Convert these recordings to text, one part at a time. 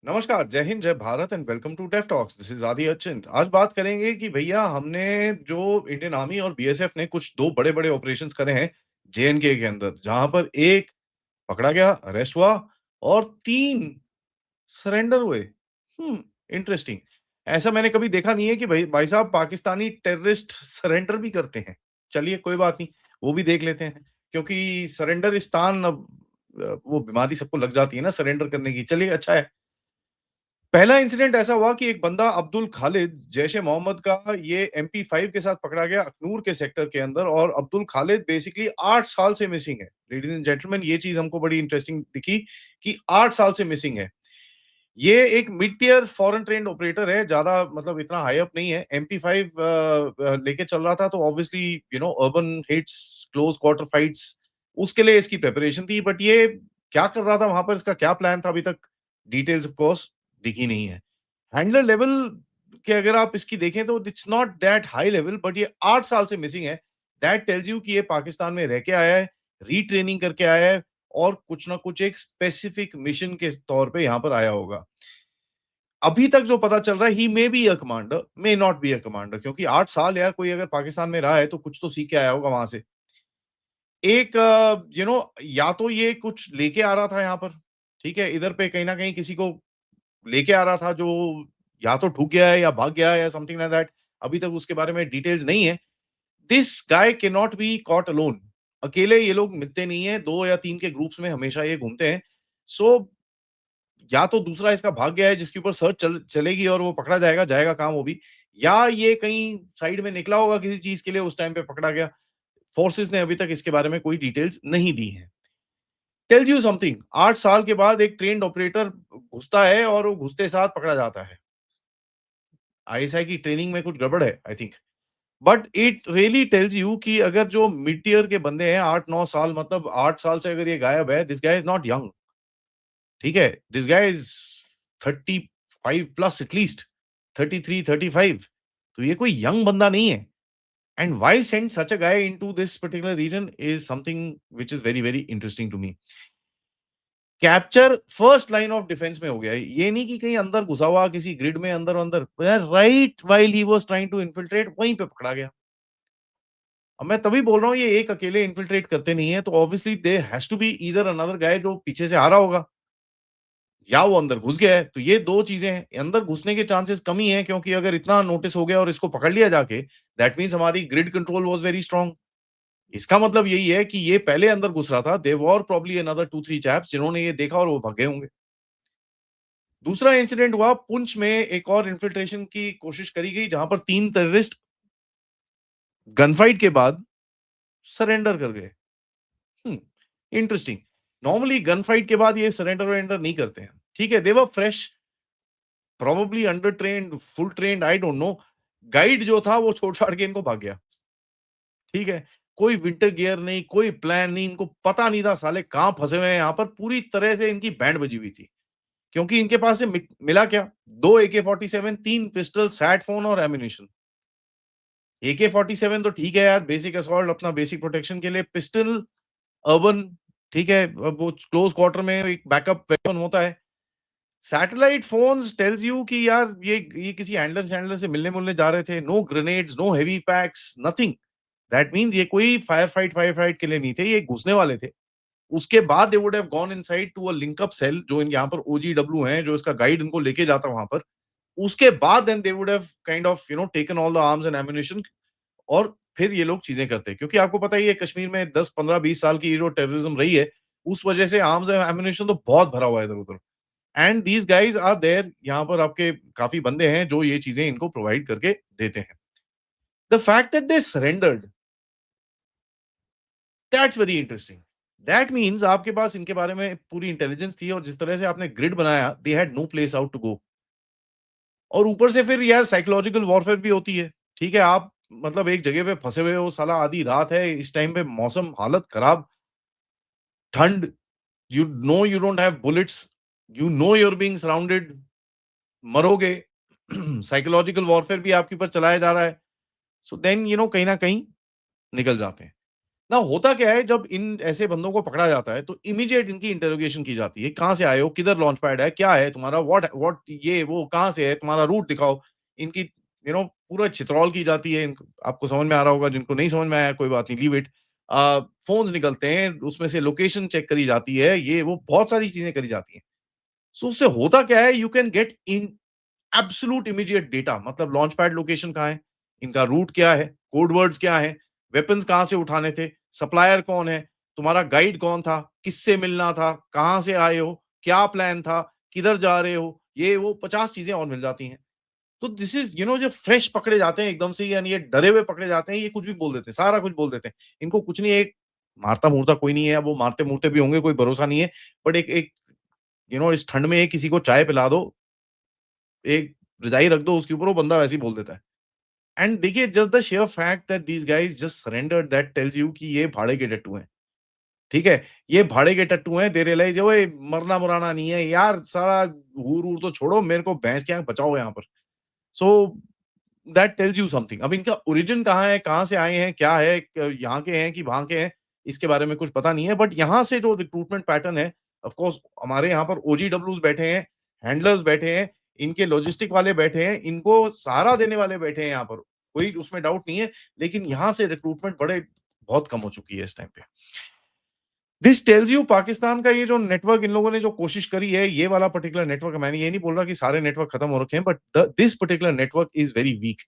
नमस्कार, जय हिंद, जय Bharat and welcome to deaf talks. This is Aadi Achint. आज बात करेंगे कि भैया हमने जो इंडियन आर्मी और बीएसएफ ने कुछ 2 बड़े-बड़े ऑपरेशंस करे हैं जेएनके के अंदर, जहाँ पर 1 पकड़ा गया, अरेस्ट हुआ और 3 सरेंडर हुए। इंटरेस्टिंग। ऐसा मैंने कभी देखा नहीं है कि भाई भाई साहब पाकिस्तानी टेररिस्ट सरेंडर भी करते हैं। चलिए कोई बात नहीं, वो भी देख लेते हैं क्योंकि सरेंडरिस्तान अब वो बीमारी सबको लग जाती है ना सरेंडर करने की। चलिए अच्छा है। पहला इंसिडेंट ऐसा हुआ कि एक बंदा अब्दुल खालिद जैश-ए-मोहम्मद का ये एमपी5 के साथ पकड़ा गया अखनूर के सेक्टर के अंदर और अब्दुल खालिद बेसिकली 8 साल से मिसिंग है। लेडीज़ एंड जेंटलमैन ये चीज़ हमको बड़ी इंटरेस्टिंग दिखी कि 8 साल से मिसिंग है। ये एक mid tier foreign trained operator है, ज़्यादा मतलब इतना हाई अप नहीं है। एमपी5 लेके चल रहा था तो obviously urban hits, close quarter fights उसके लिए इसकी प्रिपरेशन थी बट ये क्या कर रहा था वहाँ पर, इसका क्या प्लान था अभी तक डिटेल्स ऑफ कोर्स दिखी नहीं है। हैंडलर लेवल के अगर आप इसकी देखें तो it's not that high level but ये 8 साल से मिसिंग है। दैट टेल्स यू कि ये पाकिस्तान में रह के आया है, रीट्रेनिंग करके आया है और कुछ ना कुछ एक स्पेसिफिक मिशन के तौर पे यहाँ पर आया होगा। अभी तक जो पता चल रहा है he may be a commander, may not be a commander क्योंकि 8 साल यार कोई अगर पाकिस्तान में रहा है तो कुछ तो सीख के आया होगा वहाँ से। एक या तो ये कुछ लेके आ रहा था यहाँ पर, ठीक है? इधर पे कहीं न कहीं किसी को लेके आ रहा था जो या तो ठुक गया है या भाग गया है या समथिंग लाइक दैट। अभी तक उसके बारे में डिटेल्स नहीं है। This guy can not be caught alone. अकेले ये लोग मिलते नहीं है, 2 या 3 के ग्रुप्स में हमेशा ये घूमते हैं। सो या तो दूसरा इसका भाग गया है जिसके ऊपर सर्च चलेगी और वो पकड़ा जाएगा, जाएगा काम वो भी, या ये कहीं साइड में निकला होगा किसी चीज़ के लिए उस टाइम पे पकड़ा गया। फोर्सेस ने अभी तक इसके बारे में कोई डिटेल्स नहीं दी हैं। टेल्स यू समथिंग 8 साल के बाद एक ट्रेन्ड ऑपरेटर घुसता है और वो घुसते साथ पकड़ा जाता है। आईएसआई की ट्रेनिंग में कुछ गड़बड़ है I think. But it really tells you कि अगर जो मिड टियर के बंदे हैं 8-9 साल मतलब 8 साल से अगर ये गायब है, this guy is not young, ठीक है? This guy is 35 plus at least 33, 35 तो ये कोई यंग बंदा नहीं है। And why send such a guy into this particular region is something which is very, very interesting to me. Capture first line of defence में हो गया है। ये नहीं कि कहीं अंदर घुसा हुआ किसी ग्रिड में अंदर-अंदर, right while he was trying to infiltrate वहीं पे पकड़ा गया। अब मैं तभी बोल रहा हूँ ये एक अकेले इन्फिल्ट्रेट करते नहीं है, तो obviously there has to be either another guy जो पीछे से आ रहा होगा या वो अंदर घुस गया है। तो ये 2 चीज़ें हैं। अंदर घुसने के चांसेस कम ही हैं क्योंकि अगर इतना नोटिस हो गया और इसको पकड़ लिया जाके, दैट मीन्स हमारी grid control was very strong. इसका मतलब यही है कि ये पहले अंदर घुस रहा था, there were probably another 2-3 chaps जिन्होंने ये देखा और वो भाग गए होंगे। दूसरा इंसिडेंट हुआ पुंछ में एक और इन्फिल्ट्रेशन की कोशिश करी गई जहां पर 3 टेररिस्ट गन फाइट के बाद सरेंडर कर गए। इंटरेस्टिंग। नॉर्मली गन फाइट के बाद ये सरेंडर वरेंडर नहीं करते हैं। ठीक है, they were fresh, probably under trained, full trained, I don't know. Guide जो था वो छोड़-छाड़ के इनको भाग गया। ठीक है? कोई विंटर गियर नहीं, कोई प्लान नहीं, इनको पता नहीं था साले कहाँ फँसे हुए हैं यहाँ पर, पूरी तरह से इनकी बैंड बजी हुई थी। क्योंकि इनके पास से मिला क्या? 2 AK-47, 3 पिस्टल, सैट फ़ोन और एम्युनिशन। AK-47 तो ठीक है यार, बेसिक असॉल्ट अपना बेसिक प्रोटेक्शन के लिए, पिस्टल अर्बन ठीक है, अब वो क्लोज़ क्वार्टर में एक बैकअप वेपन होता है। सैटेलाइट फ़ोन्स टेल्स यू कि यार ये किसी हैंडलर-शैंडलर से मिलने-मुलने जा रहे थे। No grenades, no heavy packs, nothing. That means ये कोई फायर फाइट के लिए नहीं थे, ये घुसने वाले थे। उसके बाद they would have gone inside to a link up cell जो इन यहाँ पर ओजीडब्ल्यू हैं, जो इसका गाइड इनको लेके जाता वहाँ पर। उसके बाद then they would have kind of taken all the arms and ammunition और फिर ये लोग चीज़ें करते हैं। क्योंकि आपको पता ही है कश्मीर में 10, 15, 20 साल की ये जो टेररिज्म रही है, उस वजह से आर्म्स एंड एम्युनिशन तो बहुत भरा हुआ है इधर-उधर। And these guys are there यहाँ पर आपके काफ़ी बंदे हैं जो ये चीज़ें इनको प्रोवाइड करके देते हैं। The fact that they surrendered that's very interesting. That means आपके पास इनके बारे में पूरी इंटेलिजेंस थी और जिस तरह से आपने ग्रिड बनाया, they had no place out to go. और ऊपर से फिर यार साइकोलॉजिकल वॉरफेयर भी होती है। ठीक है, आप मतलब एक जगह पे फँसे हुए हो, साला आधी रात है, इस टाइम पे मौसम हालत खराब, ठंड, you don't have bullets, you know you are being surrounded, मरोगे। साइकोलॉजिकल वॉरफेयर भी आपके ऊपर चलाया जा रहा है। सो देन कहीं न कहीं निकल जाते हैं। ना होता क्या है जब इन ऐसे बंदों को पकड़ा जाता है तो इमीडिएट इनकी इंटरोगेशन की जाती है। कहाँ से आए हो? किधर लॉन्च पैड है? क्या है तुम्हारा? व्हाट व्हाट ये वो कहाँ से है? तुम्हारा रूट दिखाओ। इनकी पूरा छितरौल की जाती है। इनको आपको समझ में आ रहा होगा, जिनको नहीं समझ में आया कोई बात नहीं, लीव इट। फ़ोन्स निकलते हैं, उसमें से लोकेशन चेक करी जाती है, ये वो बहुत सारी चीज़ें करी जाती हैं। सो उससे होता क्या है, you can get in absolute immediate data, मतलब लॉन्च पैड लोकेशन कहाँ है, इनका रूट क्या है, कोड वर्ड्स क्या है, वेपन्स कहाँ से उठाने थे, सप्लायर कौन है, तुम्हारा गाइड कौन था, किससे मिलना था, कहाँ से आए हो, क्या प्लान था, किधर जा रहे हो, ये वो 50 चीजें और मिल जाती हैं। तो दिस इज जो फ्रेश पकड़े जाते हैं एकदम से, यानी ये डरे हुए पकड़े जाते हैं, ये कुछ भी बोल देते हैं, सारा कुछ बोल देते हैं। इनको कुछ नहीं है, एक मारता मुरता कोई नहीं है, अब वो मारते मुरते भी होंगे, कोई भरोसा नहीं है। बट एक एक इस ठंड में किसी को चाय पिला दो, एक रजाई रख दो उसके ऊपर, वो बंदा वैसे ही बोल देता है। एंड देखिए, just the share fact that these guys just surrendered, that tells you कि ये भाड़े के टट्टू हैं, ठीक है? ये भाड़े के टट्टू हैं, दे रियलाइज़ ओए मरना-मुराना नहीं है यार, साला हूर-वूर तो छोड़ो, मेरे को भैंस की आँख बचाओ यहाँ पर। So that tells you something. अब इनका ओरिजिन कहाँ है, कहाँ से आए हैं, क्या है, यहाँ के हैं कि वहाँ के हैं, इसके बारे में कुछ पता नहीं है। बट यहाँ से जो रिक्रूटमेंट पैटर्न है, ऑफ कोर्स हमारे यहाँ पर ओजीडब्ल्यूज़ बैठे हैं, हैंडलर्स बैठे हैं, इनके लॉजिस्टिक वाले बैठे हैं, इनको सहारा देने वाले बैठे हैं यहाँ पर, कोई उसमें डाउट नहीं है। लेकिन यहाँ से रिक्रूटमेंट बहुत कम हो चुकी है इस टाइम पे। दिस टेल्स यू, पाकिस्तान का ये जो नेटवर्क इन लोगों ने जो कोशिश करी है, ये वाला पर्टिकुलर नेटवर्क, मैंने ये नहीं बोल रहा कि सारे नेटवर्क खत्म हो रखे हैं, but this particular network is very weak.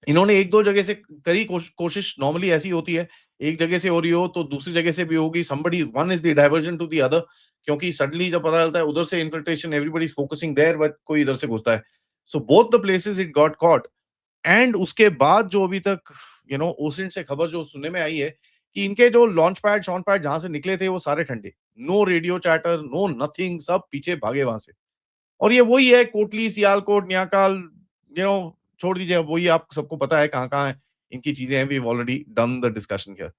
इन्होंने 1-2 जगह से करी कोशिश, नॉर्मली ऐसी होती है, एक जगह से हो रही हो तो दूसरी जगह से भी होगी, somebody one is the diversion to the other, क्योंकि सडनली जब पता चलता है उधर से infiltration, everybody is focusing there, but कोई इधर से घुसता है। So both the places it got caught. And उसके बाद जो अभी तक ओसिंट से खबर जो सुनने में आई है कि इनके जो लॉन्च पैड शॉन्च पैड जहाँ से निकले थे वो सारे ठंडे। No radio chatter, no nothing, सब पीछे भागे वहाँ से। और ये वही है, कोटली, सियालकोट, न्याकाल, छोड़ दीजिए, अब वही आप सबको पता है कहाँ-कहाँ है इनकी चीज़ें हैं, we have already done the discussion here.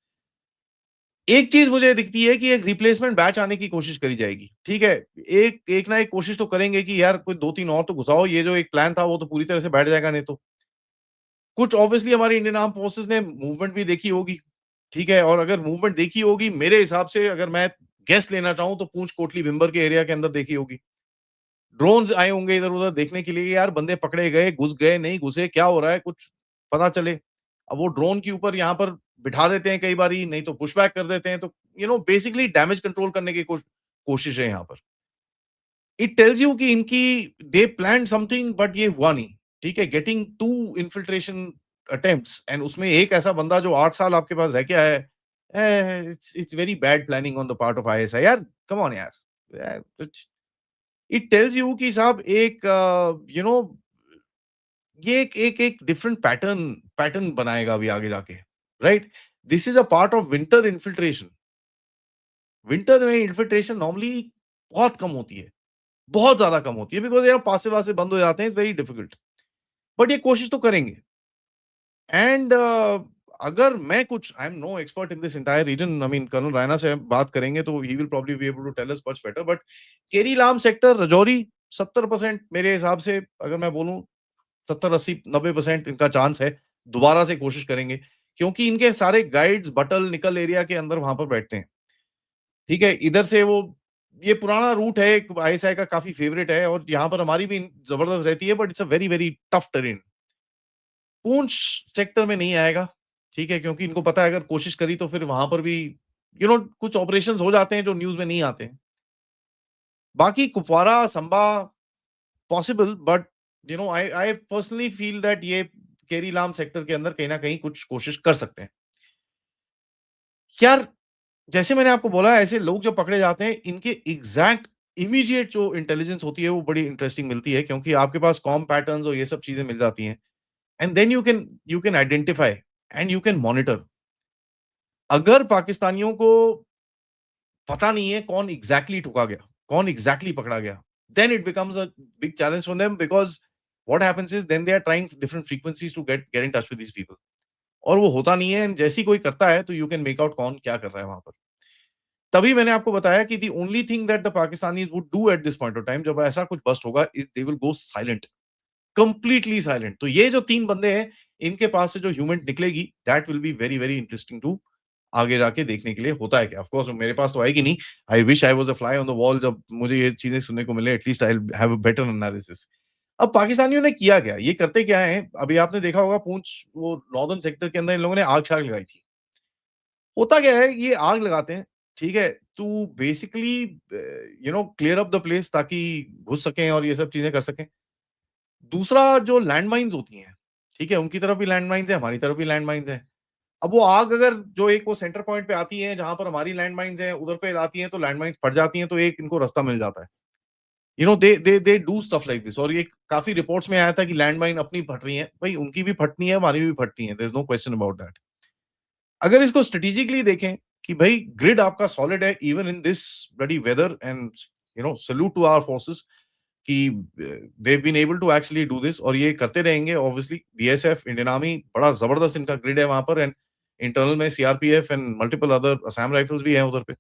एक चीज़ मुझे दिखती है कि एक रिप्लेसमेंट बैच आने की कोशिश करी जाएगी, ठीक है? एक एक ना एक कोशिश तो करेंगे कि यार कोई 2-3 और तो घुसाओ, ये जो एक प्लान था वो तो पूरी तरह से बैठ जाएगा नहीं तो। कुछ ऑब्वियसली हमारी इंडियन आर्म्ड फोर्सेस ने मूवमेंट भी देखी होगी, ठीक है? और अगर मूवमेंट देखी होगी, मेरे हिसाब से अगर मैं गेस लेना चाहूँ तो पूंछ, कोटली, भिंबर के एरिया के अंदर देखी होगी। ड्रोन्स आए होंगे इधर-उधर देखने के लिए, यार बंदे पकड़े गए, घुस गए, नहीं घुसे, क्या हो रहा है, कुछ पता चले। अब वो ड्रोन के ऊपर यहाँ पर बिठा देते हैं कई बारी, नहीं तो पुशबैक कर देते हैं, तो बेसिकली डैमेज कंट्रोल करने की कोशिश है यहाँ पर। इट टेल्स यू कि इनकी दे प्लान्ड समथिंग बट ये हुआ नहीं, ठीक है? गेटिंग 2 इन्फिल्ट्रेशन अटेम्प्ट्स एंड उसमें एक ऐसा बंदा जो 8 साल आपके पास रह के आया है, it's very bad planning on the part of ISI यार, कम ऑन यार। यार इट टेल्स यू कि साहब एक ये एक डिफरेंट पैटर्न बनाएगा अभी आगे जाके, right? This is a part of winter infiltration. Winter में इन्फिल्ट्रेशन नॉर्मली बहुत कम होती है, बहुत ज़्यादा कम होती है, बिकॉज़ पासे-वासे बंद हो जाते हैं, इट्स वेरी डिफिकल्ट। बट ये कोशिश तो करेंगे। एंड अगर मैं कुछ, I am no expert in this entire reason, I mean colonel Raina से हम बात करेंगे तो he will probably be able to tell us much better, but केरी-लाम sector, Rajouri 70% मेरे हिसाब से, अगर मैं बोलूँ 70, 80, 90% इनका चांस है, दोबारा से कोशिश करेंगे। क्योंकि इनके सारे गाइड्स बटल, निकल एरिया के अंदर वहाँ पर बैठते हैं। ठीक है? इधर से वो ये पुराना रूट है, एक आईएसआई का काफ़ी फेवरेट है और यहाँ पर हमारी भी ज़बरदस्त रहती है, but it's a very, very tough terrain. Poonch sector में नहीं आएगा, ठीक है? क्योंकि इनको पता है अगर कोशिश करी तो फिर वहाँ पर भी कुछ ऑपरेशंस हो जाते हैं जो न्यूज़ में नहीं आते हैं। बाकी Kupwara, Samba possible, but I personally feel that ये केरी-लाम सेक्टर के अंदर कहीं न कहीं कुछ कोशिश कर सकते हैं। यार, जैसे मैंने आपको बोला, ऐसे लोग जब पकड़े जाते हैं, इनके एग्ज़ैक्ट इमीडिएट जो इंटेलिजेंस होती है वो बड़ी इंटरेस्टिंग मिलती है, क्योंकि आपके पास कॉम पैटर्न्स और ये सब चीज़ें मिल जाती हैं। And then you can identify and you can monitor. अगर पाकिस्तानियों को पता नहीं है कौन एग्ज़ैक्टली ठुका गया, कौन एग्ज़ैक्टली पकड़ा गया, then it becomes a big challenge for them, because what happens is then they are trying different frequencies to get get in touch with these people, और वो होता नहीं है, एंड जैसे ही कोई करता है तो यू कैन मेक आउट कौन क्या कर रहा है वहाँ पर। तभी मैंने आपको बताया कि the only thing that the Pakistanis would do at this point of time, जब ऐसा कुछ बस्ट होगा, is they will go silent, completely silent. तो ये जो 3 बंदे हैं, इनके पास से जो ह्यूमन निकलेगी, that will be very, very interesting to आगे जाके देखने के लिए होता है क्या। ऑफ कोर्स मेरे पास तो आएगी नहीं। I wish I was a fly on the wall जब मुझे ये चीज़ें सुनने को मिले, at least I will have a better analysis. अब पाकिस्तानियों ने किया क्या? ये करते क्या हैं, अभी आपने देखा होगा पूंछ वो नॉर्दर्न सेक्टर के अंदर इन लोगों ने आग-शाग लगाई थी। होता क्या है, ये आग लगाते हैं, ठीक है? To basically clear up the place ताकि घुस सकें और ये सब चीज़ें कर सकें। दूसरा जो लैंड माइन्स होती हैं, ठीक है? उनकी तरफ भी लैंड माइन्स है, हमारी तरफ भी लैंड माइन्स हैं। अब वो आग अगर जो एक वो सेंटर पॉइंट पे आती है, जहाँ पर हमारी लैंड माइन्स हैं, उधर पे आती हैं, तो लैंड माइन्स फट जाती हैं, तो एक इनको रास्ता मिल जाता है। They do stuff like this, और ये काफ़ी रिपोर्ट्स में आया था कि लैंड माइन अपनी फट रही हैं। भई उनकी भी फटनी है, हमारी भी फटती हैं, there is no question about that. अगर इसको स्ट्रैटेजिकली देखें कि भई ग्रिड आपका सॉलिड है even in this bloody weather, and salute to our forces कि they have been able to actually do this, और ये करते रहेंगे ऑब्वियसली। बीएसएफ, इंडियन आर्मी, बड़ा जबरदस्त इनका ग्रिड है वहां पर, एंड इंटरनल में CRPF and multiple other Assam rifles भी हैं उधर पे।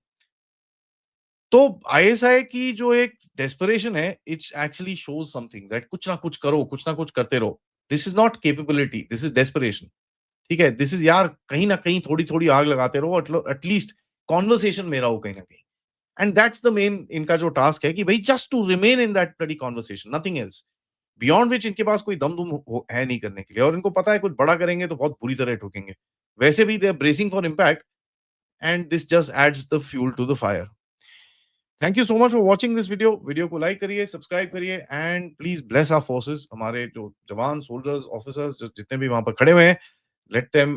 तो आईएसआई की जो एक डेस्परेशन है, it's actually shows something that कुछ ना कुछ करो, कुछ ना कुछ करते रहो। This is not capability, this is desperation. ठीक है? दिस इज यार कहीं न कहीं थोड़ी-थोड़ी आग लगाते रहो, एटलीस्ट कन्वर्सेशन में रहो कहीं न कहीं। एंड दैट्स द मेन इनका जो टास्क है कि भई just to remain in that bloody conversation, nothing else. Beyond which इनके पास कोई दम-दुम हो है नहीं करने के लिए, और इनको पता है कुछ बड़ा करेंगे तो बहुत बुरी तरह ठोकेंगे। वैसे भी they are bracing for impact, and this just adds the fuel to the fire. Thank you so much for watching this video. Video को लाइक करिए, सब्सक्राइब करिए, and please bless our forces. हमारे जो जवान, सोल्जर्स, ऑफिसर्स जो जितने भी वहां पर खड़े हुए हैं, let them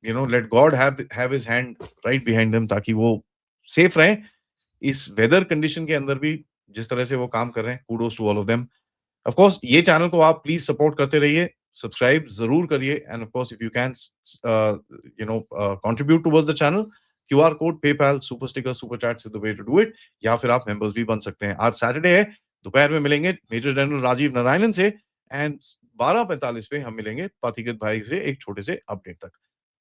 let God have his hand right behind them, ताकि वो सेफ रहें इस वेदर कंडीशन के अंदर भी। जिस तरह से वो काम कर रहे हैं, kudos to all of them. Of course ये चैनल को आप प्लीज सपोर्ट करते रहिए, सब्सक्राइब जरूर करिए, and of course if you can contribute towards the channel, QR code, PayPal, super sticker, super chats is the way to do it. या फिर आप मेंबर्स भी बन सकते हैं। आज सैटरडे है, दोपहर में मिलेंगे मेजर जनरल राजीव नारायणन से, एंड 12:45 पे हम मिलेंगे पाथिगत भाई से एक छोटे से अपडेट तक।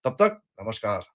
तब तक नमस्कार।